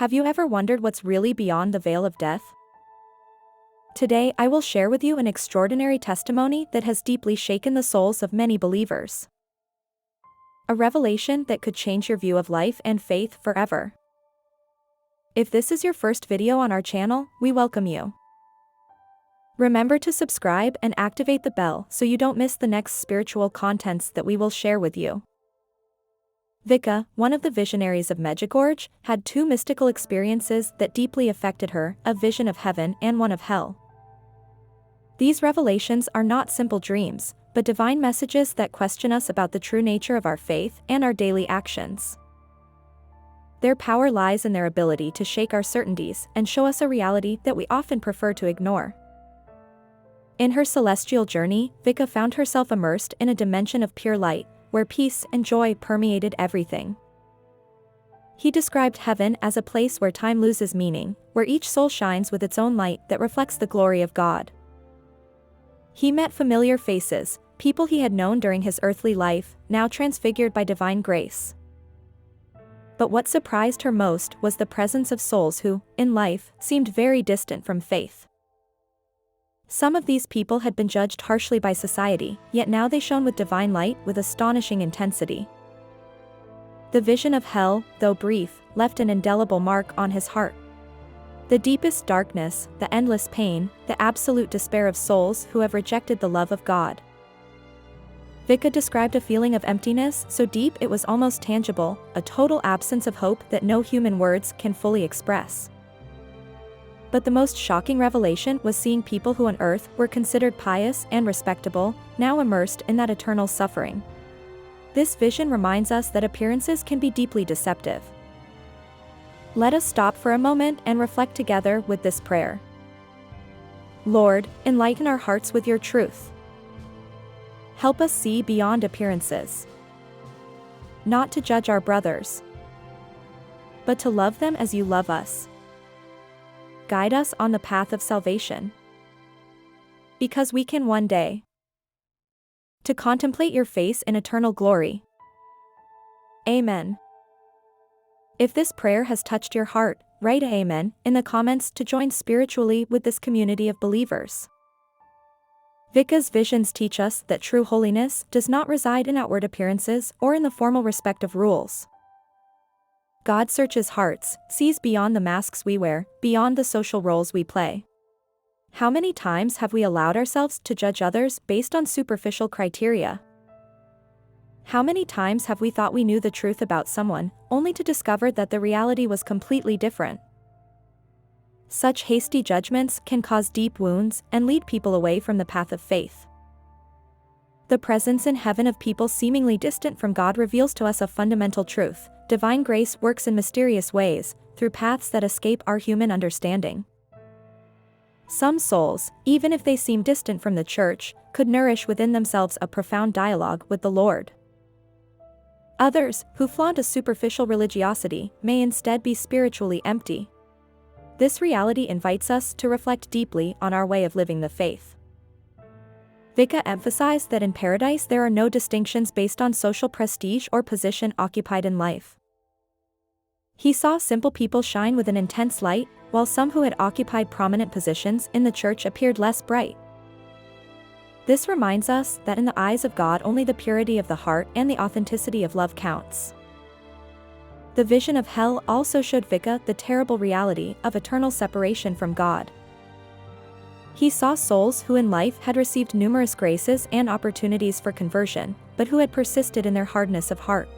Have you ever wondered what's really beyond the veil of death? Today I will share with you an extraordinary testimony that has deeply shaken the souls of many believers. A revelation that could change your view of life and faith forever. If this is your first video on our channel, we welcome you. Remember to subscribe and activate the bell so you don't miss the next spiritual contents that we will share with you. Vicka, one of the visionaries of Medjugorje, had two mystical experiences that deeply affected her, a vision of heaven and one of hell. These revelations are not simple dreams, but divine messages that question us about the true nature of our faith and our daily actions. Their power lies in their ability to shake our certainties and show us a reality that we often prefer to ignore. In her celestial journey, Vicka found herself immersed in a dimension of pure light, where peace and joy permeated everything. He described heaven as a place where time loses meaning, where each soul shines with its own light that reflects the glory of God. He met familiar faces, people he had known during his earthly life, now transfigured by divine grace. But what surprised her most was the presence of souls who, in life, seemed very distant from faith. Some of these people had been judged harshly by society, yet now they shone with divine light with astonishing intensity. The vision of hell, though brief, left an indelible mark on his heart. The deepest darkness, the endless pain, the absolute despair of souls who have rejected the love of God. Vicka described a feeling of emptiness so deep it was almost tangible, a total absence of hope that no human words can fully express. But the most shocking revelation was seeing people who on earth were considered pious and respectable, now immersed in that eternal suffering. This vision reminds us that appearances can be deeply deceptive. Let us stop for a moment and reflect together with this prayer. Lord, enlighten our hearts with your truth. Help us see beyond appearances. Not to judge our brothers, but to love them as you love us. Guide us on the path of salvation, because we can one day to contemplate your face in eternal glory. Amen. If this prayer has touched your heart, write Amen in the comments to join spiritually with this community of believers. Vicka's visions teach us that true holiness does not reside in outward appearances or in the formal respect of rules. God searches hearts, sees beyond the masks we wear, beyond the social roles we play. How many times have we allowed ourselves to judge others based on superficial criteria? How many times have we thought we knew the truth about someone, only to discover that the reality was completely different? Such hasty judgments can cause deep wounds and lead people away from the path of faith. The presence in heaven of people seemingly distant from God reveals to us a fundamental truth. Divine grace works in mysterious ways, through paths that escape our human understanding. Some souls, even if they seem distant from the church, could nourish within themselves a profound dialogue with the Lord. Others, who flaunt a superficial religiosity, may instead be spiritually empty. This reality invites us to reflect deeply on our way of living the faith. Vicka emphasized that in paradise there are no distinctions based on social prestige or position occupied in life. He saw simple people shine with an intense light, while some who had occupied prominent positions in the church appeared less bright. This reminds us that in the eyes of God only the purity of the heart and the authenticity of love counts. The vision of hell also showed Vicka the terrible reality of eternal separation from God. He saw souls who in life had received numerous graces and opportunities for conversion, but who had persisted in their hardness of heart.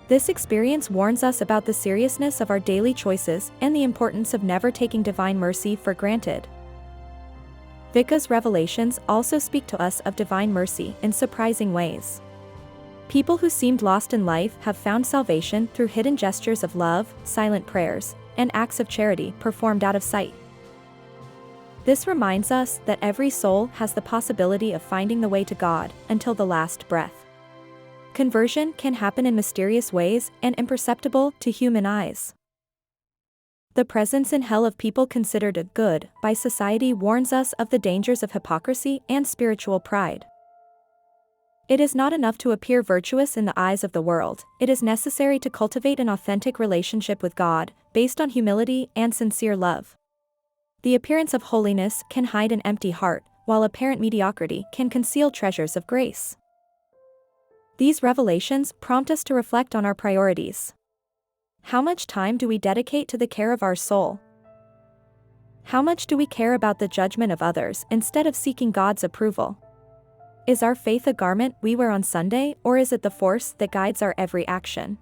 This experience warns us about the seriousness of our daily choices and the importance of never taking divine mercy for granted. Vicka's revelations also speak to us of divine mercy in surprising ways. People who seemed lost in life have found salvation through hidden gestures of love, silent prayers, and acts of charity performed out of sight. This reminds us that every soul has the possibility of finding the way to God until the last breath. Conversion can happen in mysterious ways and imperceptible to human eyes. The presence in hell of people considered good by society warns us of the dangers of hypocrisy and spiritual pride. It is not enough to appear virtuous in the eyes of the world, it is necessary to cultivate an authentic relationship with God, based on humility and sincere love. The appearance of holiness can hide an empty heart, while apparent mediocrity can conceal treasures of grace. These revelations prompt us to reflect on our priorities. How much time do we dedicate to the care of our soul? How much do we care about the judgment of others instead of seeking God's approval? Is our faith a garment we wear on Sunday, or is it the force that guides our every action?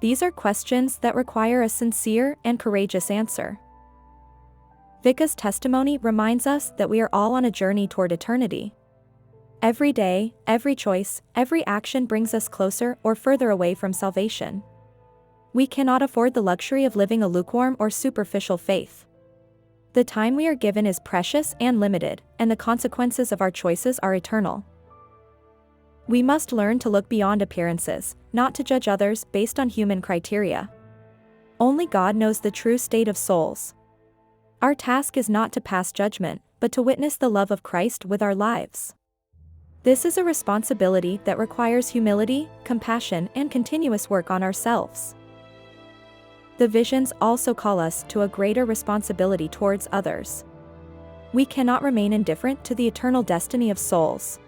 These are questions that require a sincere and courageous answer. Vicka's testimony reminds us that we are all on a journey toward eternity. Every day, every choice, every action brings us closer or further away from salvation. We cannot afford the luxury of living a lukewarm or superficial faith. The time we are given is precious and limited, and the consequences of our choices are eternal. We must learn to look beyond appearances, not to judge others based on human criteria. Only God knows the true state of souls. Our task is not to pass judgment, but to witness the love of Christ with our lives. This is a responsibility that requires humility, compassion, and continuous work on ourselves. The visions also call us to a greater responsibility towards others. We cannot remain indifferent to the eternal destiny of souls.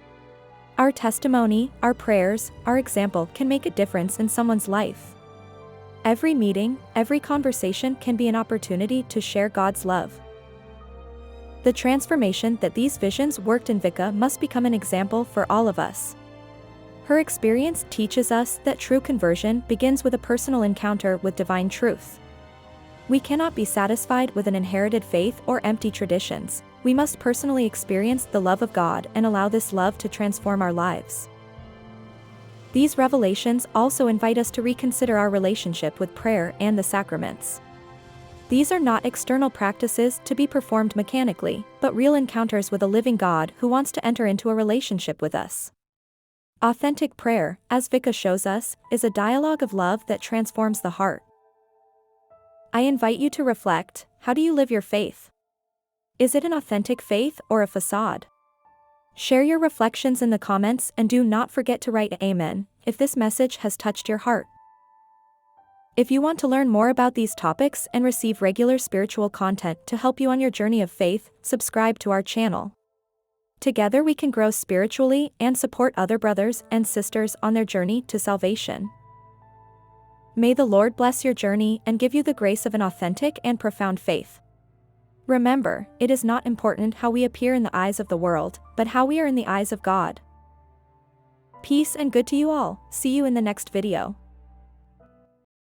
Our testimony, our prayers, our example can make a difference in someone's life. Every meeting, every conversation can be an opportunity to share God's love. The transformation that these visions worked in Vicka must become an example for all of us. Her experience teaches us that true conversion begins with a personal encounter with divine truth. We cannot be satisfied with an inherited faith or empty traditions. We must personally experience the love of God and allow this love to transform our lives. These revelations also invite us to reconsider our relationship with prayer and the sacraments. These are not external practices to be performed mechanically, but real encounters with a living God who wants to enter into a relationship with us. Authentic prayer, as Vicka shows us, is a dialogue of love that transforms the heart. I invite you to reflect: how do you live your faith? Is it an authentic faith or a facade? Share your reflections in the comments and do not forget to write Amen if this message has touched your heart. If you want to learn more about these topics and receive regular spiritual content to help you on your journey of faith, subscribe to our channel. Together we can grow spiritually and support other brothers and sisters on their journey to salvation. May the Lord bless your journey and give you the grace of an authentic and profound faith. Remember, it is not important how we appear in the eyes of the world, but how we are in the eyes of God. Peace and good to you all. See you in the next video.